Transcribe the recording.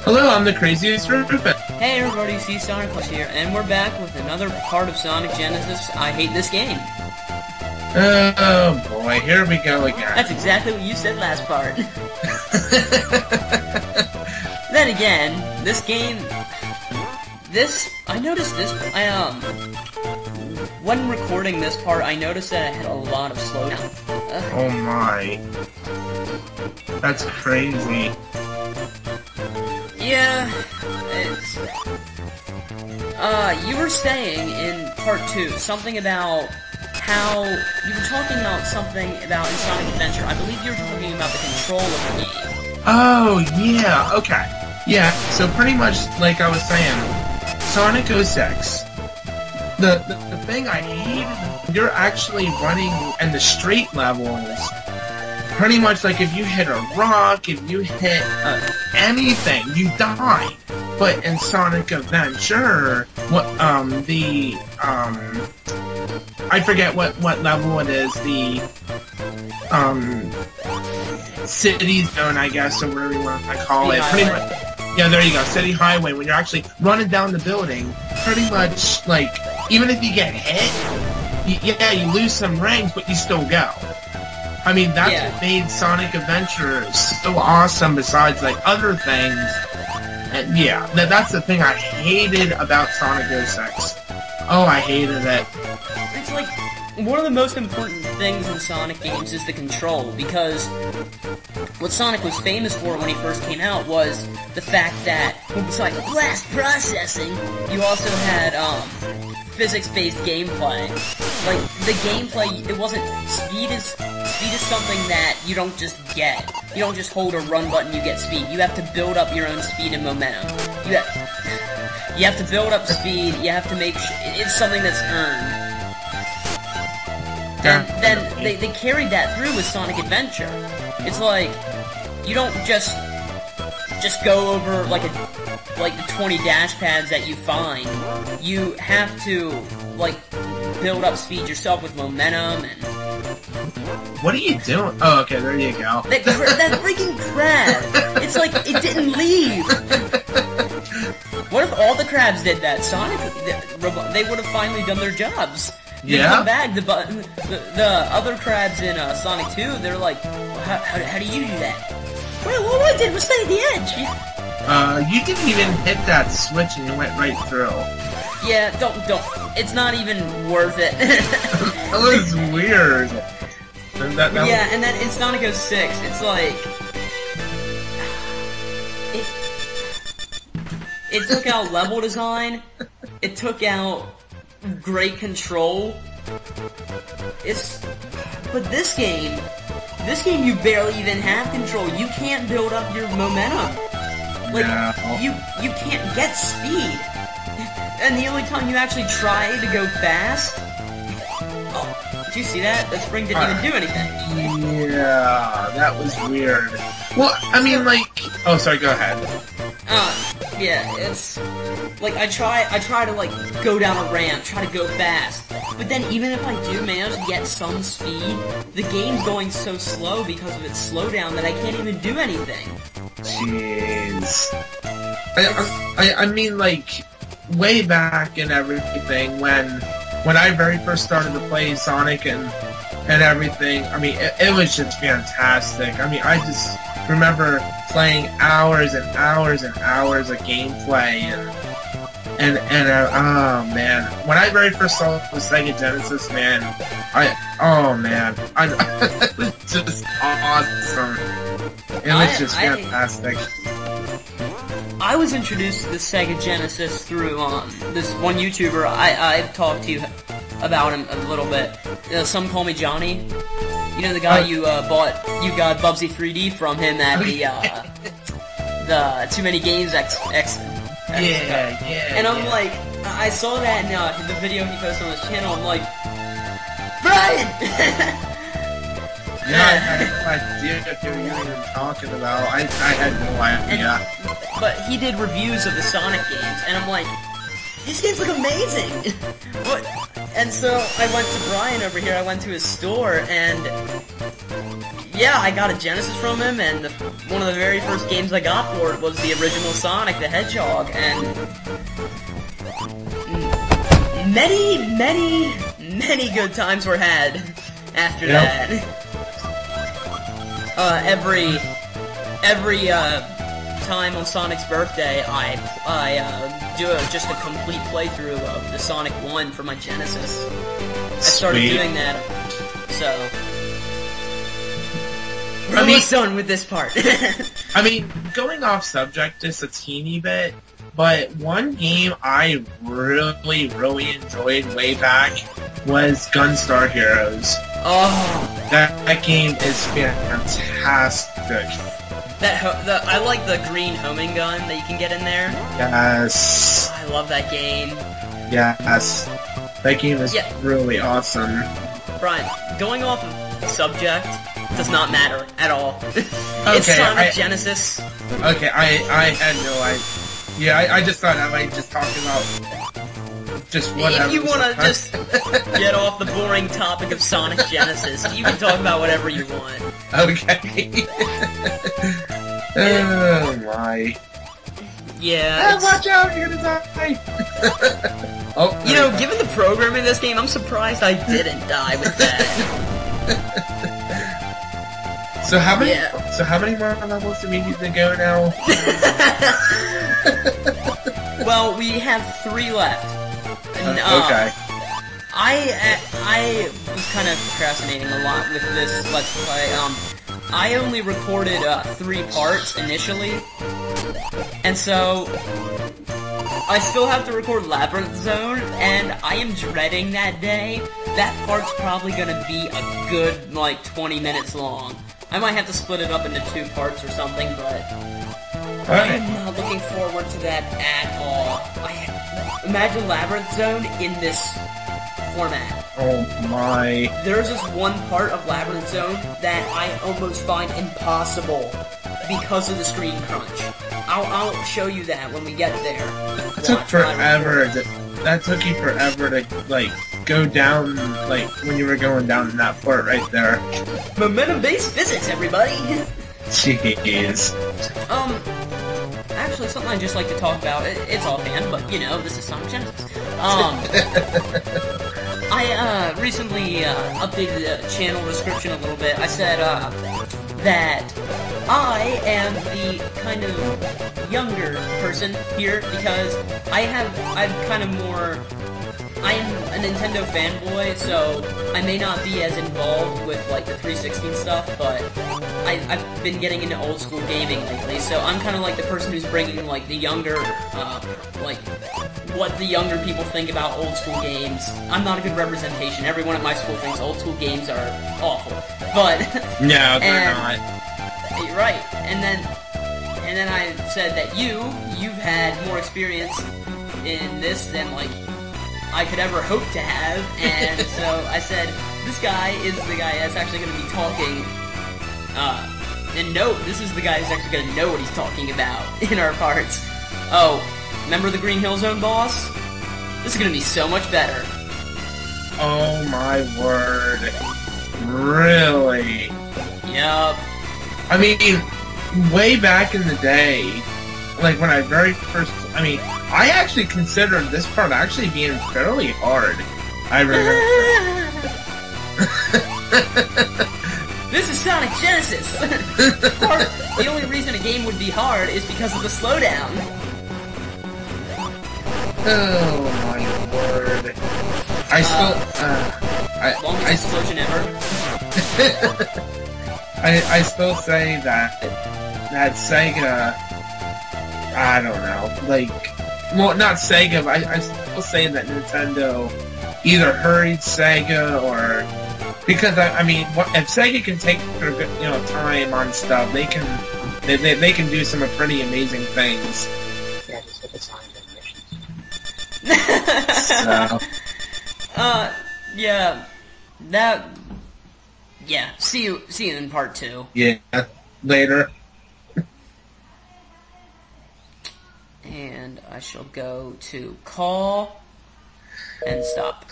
Hello, I'm the craziest Rupin. Hey everybody, SeaSonicus here, and we're back with another part of Sonic Genesis. I hate this game. Oh boy, here we go again. That's exactly what you said last part. Then again, this game... I noticed this... when recording this part, I noticed that I had a lot of slowdown. Oh my. That's crazy. Yeah, it's... you were saying in part 2, something about how... You were talking about something about in Sonic Adventure. I believe you were talking about the control of the game. Oh, yeah, okay. Yeah, so pretty much like I was saying, Sonic 06, the thing I hate, you're actually running in the straight levels. Pretty much like if you hit a rock, if you hit anything, you die. But in Sonic Adventure, I forget what level it is, the city zone, I guess, or whatever you want to call it. Pretty much, yeah, there you go, City Highway. When you're actually running down the building, pretty much like even if you get hit, you lose some rings, but you still go. I mean, that's what made Sonic Adventure so awesome, besides, like, other things. And, yeah, that's the thing I hated about Sonic 06. Oh, I hated it. It's like, one of the most important things in Sonic games is the control, because what Sonic was famous for when he first came out was the fact that, besides blast processing, you also had, physics-based gameplay. Like, the gameplay, it wasn't... Speed is something that you don't just get. You don't just hold a run button, you get speed. You have to build up your own speed and momentum. You have to build up speed, you have to make it's something that's earned. And then they carried that through with Sonic Adventure. It's like, you don't just go over like the 20 dash pads that you find. You have to, like, build up speed yourself with momentum and... What are you doing? Oh, okay, there you go. That freaking crab! It's like, it didn't leave! What if all the crabs did that? They would have finally done their jobs. They come back, the other crabs in Sonic 2, they're like, how do you do that? Well, all I did was stay at the edge! You didn't even hit that switch and you went right through. Yeah, don't. It's not even worth it. That was weird. Yeah, and then in Sonic 06, it's like... It took out level design, it took out great control. But this game you barely even have control. You can't build up your momentum. Like, you can't get speed. And the only time you actually try to go fast... Oh, did you see that? The spring didn't even do anything. Yeah, that was weird. Well, I mean, like... Oh, sorry, go ahead. Yeah, it's... Like, I try to, like, go down a ramp, try to go fast. But then even if I do manage to get some speed, the game's going so slow because of its slowdown that I can't even do anything. Jeez. I mean, like, way back and everything, when I very first started to play Sonic and everything, I mean, it was just fantastic. I mean, I just remember playing hours and hours and hours of gameplay, and oh man, when I very first saw the Sega Genesis, man, it was just awesome. It was just fantastic. I was introduced to the Sega Genesis through this one YouTuber. I've talked to you about him a little bit. Some call me Johnny. You know the guy you got Bubsy 3D from him at the Too Many Games X. Yeah. And I'm like, I saw that in the video he posted on his channel. I'm like, Brian. Yeah, I had no idea what you were even talking about. I had no idea. But he did reviews of the Sonic games, and I'm like, these games look amazing! What? And so I went to Brian over here, I went to his store, and Yeah, I got a Genesis from him, and one of the very first games I got for it was the original Sonic the Hedgehog, and many good times were had after that. Every time on Sonic's birthday, I do just a complete playthrough of the Sonic 1 for my Genesis. I started doing that, so... I'm almost done with this part. I mean, going off subject just a teeny bit, but one game I really enjoyed way back was Gunstar Heroes. Oh, that game is fantastic. I like the green homing gun that you can get in there. Yes. I love that game. Yes. That game is really awesome. Brian, going off of subject does not matter at all. It's Okay, Sonic Genesis. Okay, I had no idea. Yeah, I just thought I might just talk about just whatever. If you want to just get off the boring topic of Sonic Genesis, you can talk about whatever you want. Okay. Oh my. Yeah. Watch out, you're gonna die. Oh. You know, given the programming of this game, I'm surprised I didn't die with that. So how many? So how many more levels do we need to go now? Well, we have 3 left. Okay. I was kind of procrastinating a lot with this Let's Play. I only recorded 3 parts initially, and so I still have to record Labyrinth Zone, and I am dreading that day. That part's probably gonna be a good, like, 20 minutes long. I might have to split it up into 2 parts or something, but I'm not looking forward to that at all. Imagine Labyrinth Zone in this format. Oh my. There's this one part of Labyrinth Zone that I almost find impossible because of the screen crunch. I'll show you that when we get there. It took forever. That took you forever to, like, go down, like, when you were going down that part right there. Momentum-based physics, everybody! Jeez. Actually, something I just like to talk about, it's offhand, but, you know, this is Sonic Genesis. I, recently, updated the channel description a little bit. I said, that I am the kind of younger person here because I'm kind of more... I'm a Nintendo fanboy, so I may not be as involved with, like, the 360 and stuff, but I've been getting into old school gaming lately, so I'm kind of like the person who's bringing, like, the younger, like, what the younger people think about old school games. I'm not a good representation. Everyone at my school thinks old school games are awful, but... No, they're not. You're right, and then I said that you've had more experience in this than, like, I could ever hope to have, and so I said, this guy is the guy that's actually going to be talking, and this is the guy who's actually going to know what he's talking about in our parts. Oh, remember the Green Hill Zone boss? This is going to be so much better. Oh my word. Really? Yup. I mean, way back in the day, like when I very first, I actually considered this part actually being fairly hard. I remember. This is Sonic Genesis! The only reason a game would be hard is because of the slowdown. Oh my word. Longest explosion ever. I still say that Sega, I don't know, like, well, not Sega, but I still say that Nintendo either hurried Sega or, because if Sega can take their, time on stuff, they can do some pretty amazing things. Yeah, just hit the sign see you in part 2. Yeah, later. And I shall go to call and stop.